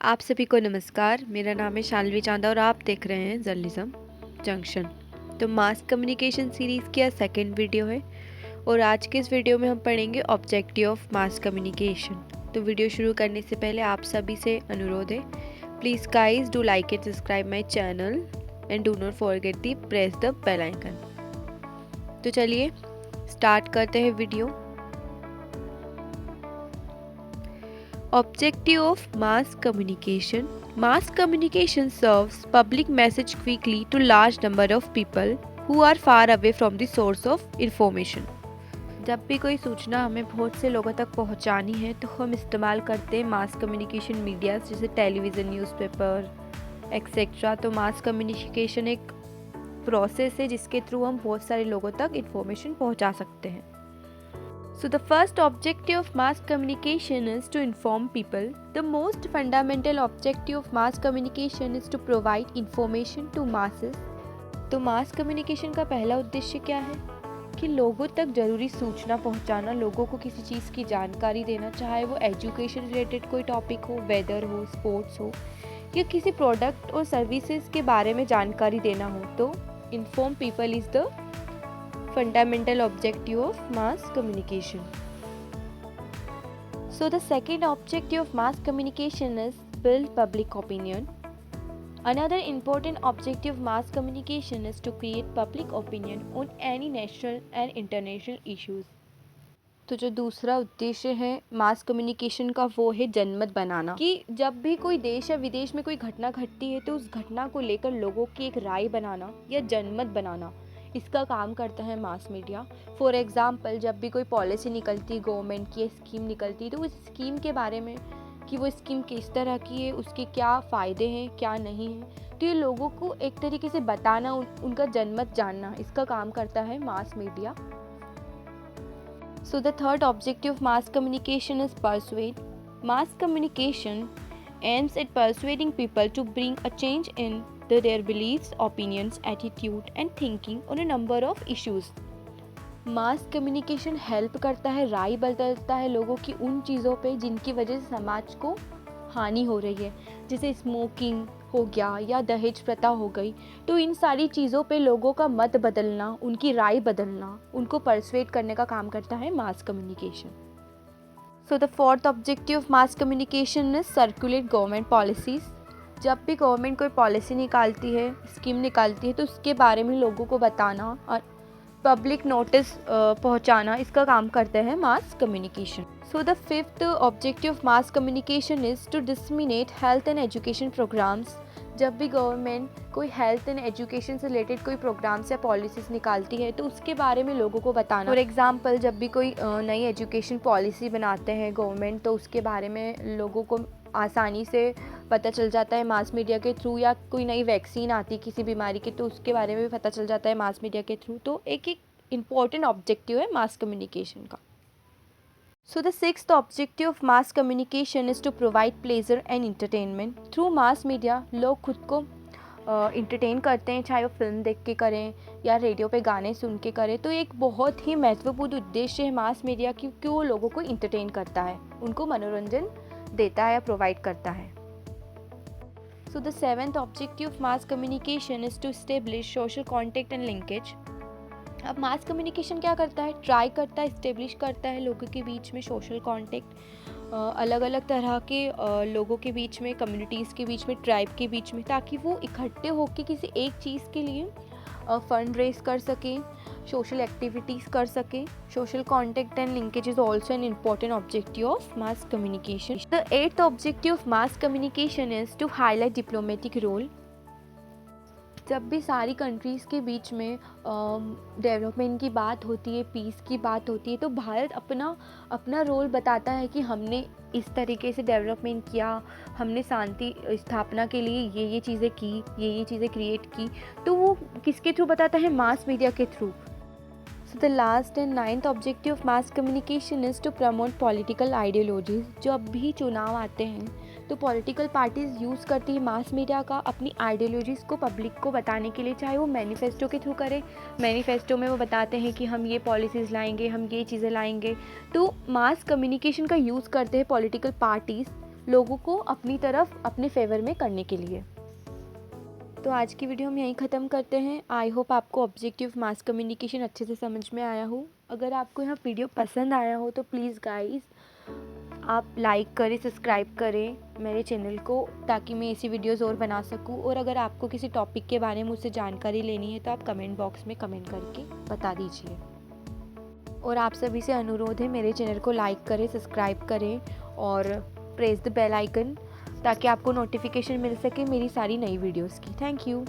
आप सभी को नमस्कार। मेरा नाम है शाल्वी चांदा और आप देख रहे हैं जर्नलिज्म जंक्शन। तो मास कम्युनिकेशन सीरीज़ की सेकंड वीडियो है और आज के इस वीडियो में हम पढ़ेंगे ऑब्जेक्टिव ऑफ मास कम्युनिकेशन। तो वीडियो शुरू करने से पहले आप सभी से अनुरोध है, please guys do like and subscribe my channel and do not forget the press the bell icon. तो चलिए स्टार्ट करते हैं video. Objective of mass communication. Mass communication serves public message quickly to large number of people who are far away from the source of information. जब भी कोई सूचना हमें बहुत से लोगों तक पहुंचानी है तो हम इस्तेमाल करते हैं मास कम्युनिकेशन मीडिया जैसे टेलीविज़न, न्यूज़पेपर एक्सेट्रा। तो मास कम्युनिकेशन एक प्रोसेस है जिसके थ्रू हम बहुत सारे लोगों तक इंफॉर्मेशन पहुंचा सकते हैं। So the first objective of mass communication is to inform people. The most fundamental objective of mass communication is to provide information to masses. तो मास कम्युनिकेशन का पहला उद्देश्य क्या है कि लोगों तक ज़रूरी सूचना पहुंचाना, लोगों को किसी चीज़ की जानकारी देना, चाहे वो एजुकेशन रिलेटेड कोई टॉपिक हो, वेदर हो, स्पोर्ट्स हो या किसी प्रोडक्ट और सर्विसेज के बारे में जानकारी देना हो। तो inform people is the fundamental objective of mass communication. So the second objective of mass communication is build public opinion. Another important objective of mass communication is to create public opinion on any national and international issues. तो जो दूसरा उद्देश्य है mass communication का वो है जनमत बनाना, कि जब भी कोई देश या विदेश में कोई घटना घटती है तो उस घटना को लेकर लोगों की एक राय बनाना या जनमत बनाना, इसका काम करता है मास मीडिया। फॉर एग्जांपल, जब भी कोई पॉलिसी निकलती, गवर्नमेंट की स्कीम निकलती, तो उस स्कीम के बारे में कि वो स्कीम किस तरह की है, उसके क्या फ़ायदे हैं, क्या नहीं है, तो ये लोगों को एक तरीके से बताना, उनका जनमत जानना, इसका काम करता है mass media. So the third objective of mass communication is persuade. Mass communication aims at persuading people to bring a change in their beliefs, opinions, attitude and thinking on a number of issues. Mass communication help करता है, राय बदलता है लोगों की उन चीज़ों पे जिनकी वजह से समाज को हानि हो रही है, जैसे स्मोकिंग हो गया या दहेज प्रथा हो गई। तो इन सारी चीज़ों पे लोगों का मत बदलना, उनकी राय बदलना, उनको परसुएट करने का काम करता है मास communication. So the fourth objective of mass communication is circulate government policies. जब भी गवर्नमेंट कोई पॉलिसी निकालती है, स्कीम निकालती है, तो उसके बारे में लोगों को बताना और पब्लिक नोटिस पहुंचाना, इसका काम करते हैं mass communication. So the fifth objective of mass communication is to disseminate health and education programmes. जब भी गवर्नमेंट कोई हेल्थ एंड एजुकेशन से रिलेटेड कोई प्रोग्राम्स या पॉलिसीज़ निकालती है तो उसके बारे में लोगों को बताना। फॉर एग्जांपल, जब भी कोई नई एजुकेशन पॉलिसी बनाते हैं गवर्नमेंट, तो उसके बारे में लोगों को आसानी से पता चल जाता है मास मीडिया के थ्रू, या कोई नई वैक्सीन आती किसी बीमारी की तो उसके बारे में भी पता चल जाता है मास मीडिया के थ्रू। तो एक इम्पॉर्टेंट ऑब्जेक्टिव है मास कम्युनिकेशन का। So the sixth objective of mass communication is to provide pleasure and entertainment. Through mass media लोग खुद को इंटरटेन करते हैं, चाहे वो फिल्म देख के करें या रेडियो पे गाने सुन के करें। तो एक बहुत ही महत्वपूर्ण उद्देश्य है मास मीडिया की, कि वो लोगों को इंटरटेन करता है, उनको मनोरंजन देता है या प्रोवाइड करता है। So the seventh objective of mass communication is to establish social contact and linkage. अब मास कम्युनिकेशन क्या करता है, ट्राई करता है, इस्टेब्लिश करता है लोगों के बीच में सोशल कांटेक्ट, अलग अलग तरह के लोगों के बीच में, कम्युनिटीज़ के बीच में, ट्राइब के बीच में, ताकि वो इकट्ठे होकर किसी एक चीज़ के लिए फंड रेज कर सकें, सोशल एक्टिविटीज़ कर सकें। Social contact and linkage is also an important objective of mass communication. The eighth objective of mass communication is to highlight diplomatic role. जब भी सारी कंट्रीज़ के बीच में डेवलपमेंट की बात होती है, पीस की बात होती है, तो भारत अपना रोल बताता है कि हमने इस तरीके से डेवलपमेंट किया, हमने शांति स्थापना के लिए ये चीज़ें की, ये चीज़ें क्रिएट की। तो वो किसके थ्रू बताता है, मास मीडिया के through. So the last and ninth objective of mass communication is to promote political ideologies. जब भी चुनाव आते हैं तो पॉलिटिकल पार्टीज़ यूज़ करती है मास मीडिया का अपनी आइडियोलॉजीज़ को पब्लिक को बताने के लिए, चाहे वो मैनिफेस्टो के थ्रू करें। मैनिफेस्टो में वो बताते हैं कि हम ये पॉलिसीज़ लाएंगे, हम ये चीज़ें लाएंगे। तो मास कम्युनिकेशन का यूज़ करते हैं पॉलिटिकल पार्टीज़ लोगों को अपनी तरफ अपने फेवर में करने के लिए। तो आज की वीडियो हम यहीं ख़त्म करते हैं। आई होप आपको ऑब्जेक्टिव मास कम्युनिकेशन अच्छे से समझ में आया हो। अगर आपको यह वीडियो पसंद आया हो तो प्लीज़ गाइस आप लाइक करें, सब्सक्राइब करें मेरे चैनल को, ताकि मैं ऐसी वीडियोस और बना सकूं। और अगर आपको किसी टॉपिक के बारे में मुझसे जानकारी लेनी है तो आप कमेंट बॉक्स में कमेंट करके बता दीजिए। और आप सभी से अनुरोध है, मेरे चैनल को लाइक करें, सब्सक्राइब करें और प्रेस द बेल आइकन, ताकि आपको नोटिफिकेशन मिल सके मेरी सारी नई वीडियोस की। Thank you.